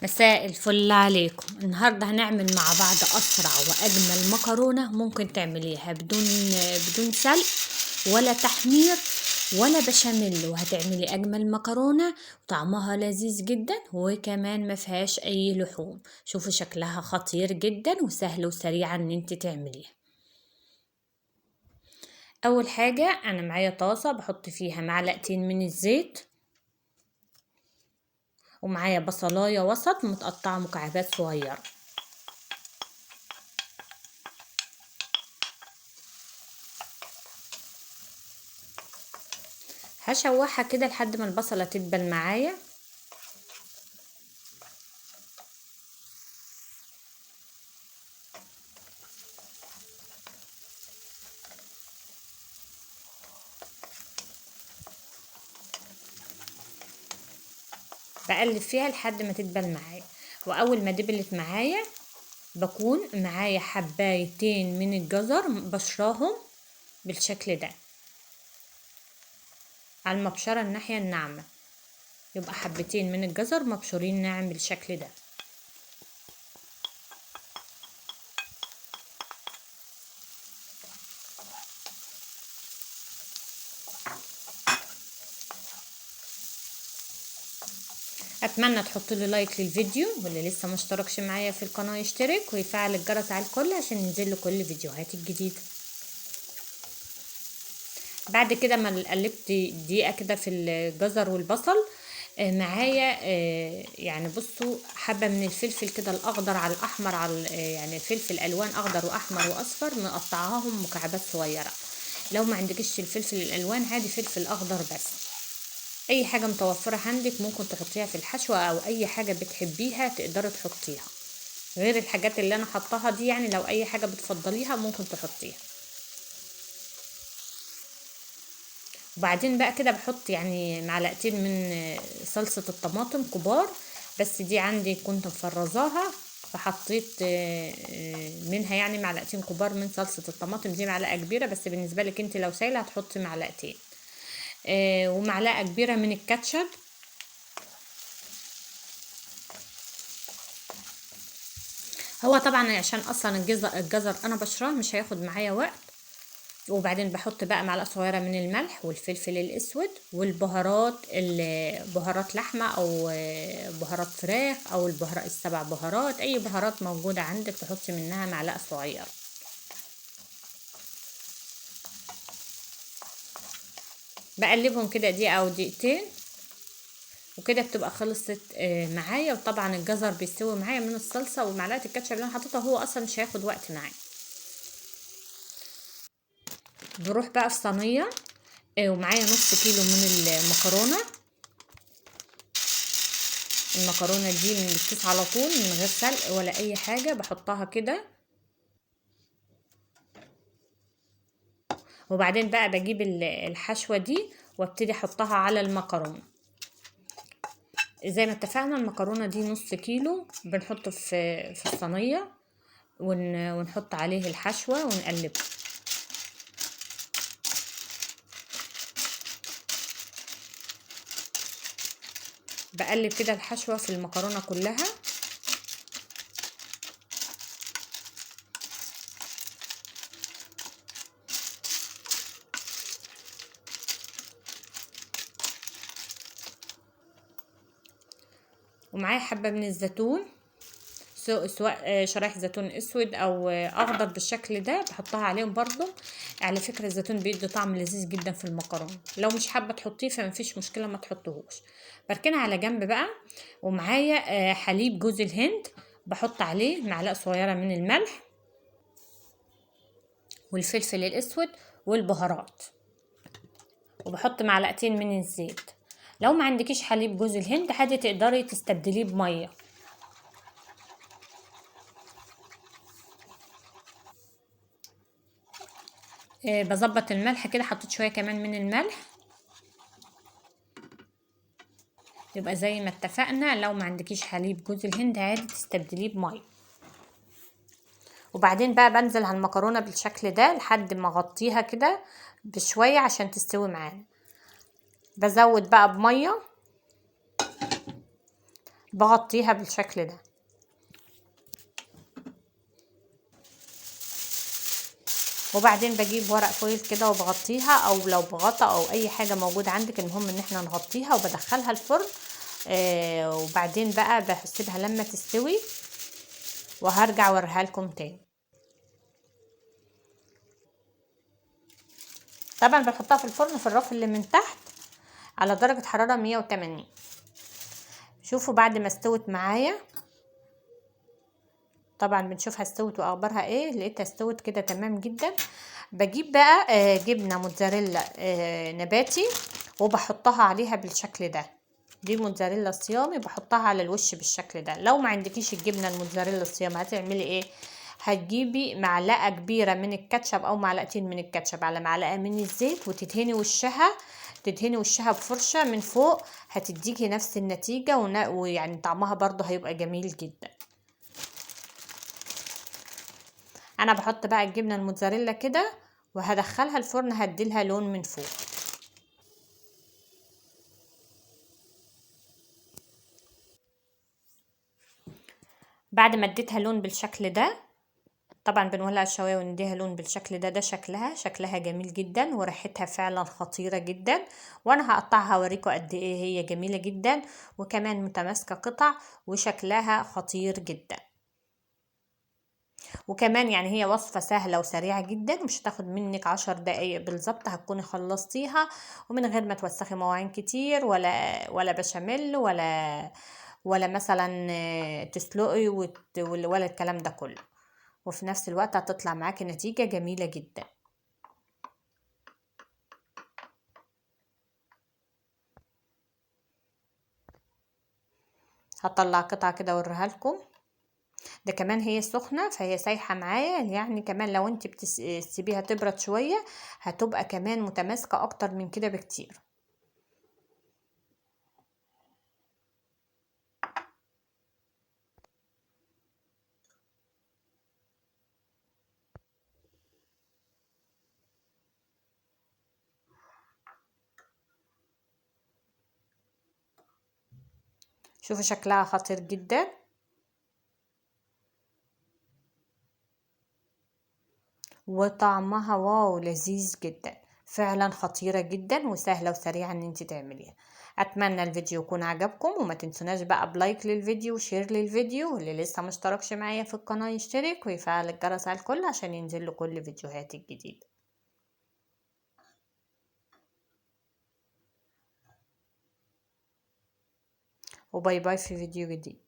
مساء الفل عليكم. النهارده هنعمل مع بعض اسرع واجمل مكرونه ممكن تعمليها بدون سلق ولا تحمير ولا بشاميل، وهتعملي اجمل مكرونه وطعمها لذيذ جدا وكمان ما فيهاش اي لحوم. شوفوا شكلها خطير جدا وسهل وسريع ان انت تعمليها. اول حاجه انا معايا طاسه بحط فيها معلقتين من الزيت، ومعايا بصلايه وسط متقطعه مكعبات صغيره. هشوحها كده لحد ما البصلة تدبل معايا. بقلب فيها لحد ما تدبل معايا، واول ما دبلت معايا بكون معايا حبايتين من الجزر بشراهم بالشكل ده على المبشرة الناحية الناعمة، يبقى حبتين من الجزر مبشورين ناعم بالشكل ده. اتمنى تحطوا لي لايك للفيديو، واللي لسه ما اشتركش معايا في القناه يشترك ويفعل الجرس على الكل عشان ينزل له كل فيديوهاتي الجديده. بعد كده ما قلبت دقيقه كده في الجزر والبصل، معايا يعني بصوا حبه من الفلفل كده الاخضر على الاحمر، على يعني فلفل الوان اخضر واحمر واصفر مقطعاهم مكعبات صغيره. لو ما عندكش الفلفل الالوان عادي فلفل اخضر بس، اي حاجه متوفره عندك ممكن تحطيها في الحشوه، او اي حاجه بتحبيها تقدري تحطيها غير الحاجات اللي انا حطاها دي. يعني لو اي حاجه بتفضليها ممكن تحطيها. وبعدين بقى كده بحط يعني معلقتين من صلصه الطماطم كبار، بس دي عندي كنت مفرزاها فحطيت منها يعني معلقتين كبار من صلصه الطماطم. دي معلقه كبيره، بس بالنسبه لك انت لو سايله هتحطي معلقتين. ومعلقه كبيره من الكاتشب. هو طبعا عشان اصلا الجزر انا بشراه مش هياخد معايا وقت. وبعدين بحط بقى معلقه صغيره من الملح والفلفل الاسود والبهارات، بهارات لحمه او بهارات فراخ، او البهارات السبع بهارات، اي بهارات موجوده عندك تحطي منها معلقه صغيره. بقلبهم كده دقيقه او دقيقتين وكده بتبقى خلصت معايا. وطبعا الجزر بيستوي معايا من الصلصه ومعلقه الكاتشب اللي انا حاططها، هو اصلا مش هياخد وقت معايا. بروح بقى في صينيه ومعايا نص كيلو من المكرونه. المكرونه دي من الكيس على طول من غير سلق ولا اي حاجه، بحطها كده. وبعدين بقى بجيب الحشوه دي وابتدي احطها على المكرونه. زي ما اتفقنا المكرونه دي نص كيلو، بنحطه في الصينيه ونحط عليه الحشوه ونقلبه. بقلب كده الحشوه في المكرونه كلها. ومعايا حبه من الزيتون، سواء شرايح زيتون اسود او اخضر بالشكل ده بحطها عليهم برضو. على فكره الزيتون بيدي طعم لذيذ جدا في المكرونه، لو مش حابه تحطيه فمفيش مشكله ما تحطوهوش. بركنها على جنب بقى. ومعايا حليب جوز الهند، بحط عليه معلقه صغيره من الملح والفلفل الاسود والبهارات، وبحط معلقتين من الزيت. لو ما عندكيش حليب جوز الهند عادي تقدري تستبدليه بميه. بظبط الملح كده، حطيت شويه كمان من الملح. يبقى زي ما اتفقنا لو ما عندكيش حليب جوز الهند عادي تستبدليه بميه. وبعدين بقى بنزل على المكرونه بالشكل ده لحد ما اغطيها كده بشويه عشان تستوي معانا. بزود بقى بميه بغطيها بالشكل ده. وبعدين بجيب ورق فويل كده وبغطيها، او لو بغطا او اي حاجه موجوده عندك، المهم ان احنا نغطيها وبدخلها الفرن. وبعدين بقى بسيبها لما تستوي وهرجع اوريها لكم تاني. طبعا بنحطها في الفرن في الرف اللي من تحت على درجه حراره 180. شوفوا بعد ما استوت معايا، طبعا بنشوفها استوت واخبارها ايه. لقيتها استوت كده تمام جدا. بجيب بقى جبنه موتزاريلا نباتي وبحطها عليها بالشكل ده. دي موتزاريلا صيامي بحطها على الوش بالشكل ده. لو ما عندكيش الجبنه الموتزاريلا الصيامي هتعملي ايه؟ هتجيبي معلقه كبيره من الكاتشب او معلقتين من الكاتشب على معلقه من الزيت وتدهني وشها. تدهني وشها بفرشه من فوق، هتديكي نفس النتيجه ويعني طعمها برضو هيبقى جميل جدا. انا بحط بقى الجبنه الموتزاريلا كده وهدخلها الفرن، هديلها لون من فوق. بعد ما اديتها لون بالشكل ده، طبعا بنولع الشوايه ونديها لون بالشكل ده. ده شكلها جميل جدا وريحتها فعلا خطيره جدا. وانا هقطعها اوريكم قد ايه هي جميله جدا، وكمان متماسكه قطع وشكلها خطير جدا. وكمان يعني هي وصفة سهلة وسريعة جدا، ومش هتاخد منك 10 دقايق بالظبط هتكوني خلصتيها، ومن غير ما توسخي مواعين كتير ولا بشاميل ولا مثلا تسلقي ولا الكلام ده كله. وفي نفس الوقت هتطلع معاكي نتيجة جميلة جدا. هطلع قطعة كده اوريها لكم. ده كمان هي سخنة فهي سايحة معايا، يعني كمان لو انت بتسيبيها تبرد شوية هتبقى كمان متماسكة اكتر من كده بكتير. شوفوا شكلها خطير جدا وطعمها واو لذيذ جدا. فعلا خطيرة جدا وسهلة وسريعة ان انت تعمليها. اتمنى الفيديو يكون عجبكم، وما تنسوناش بقى بلايك للفيديو وشير للفيديو، واللي لسه مشتركش معايا في القناة يشترك ويفعل الجرس على الكل عشان ينزل له كل فيديوهاتي الجديدة. وباي باي في فيديو جديد.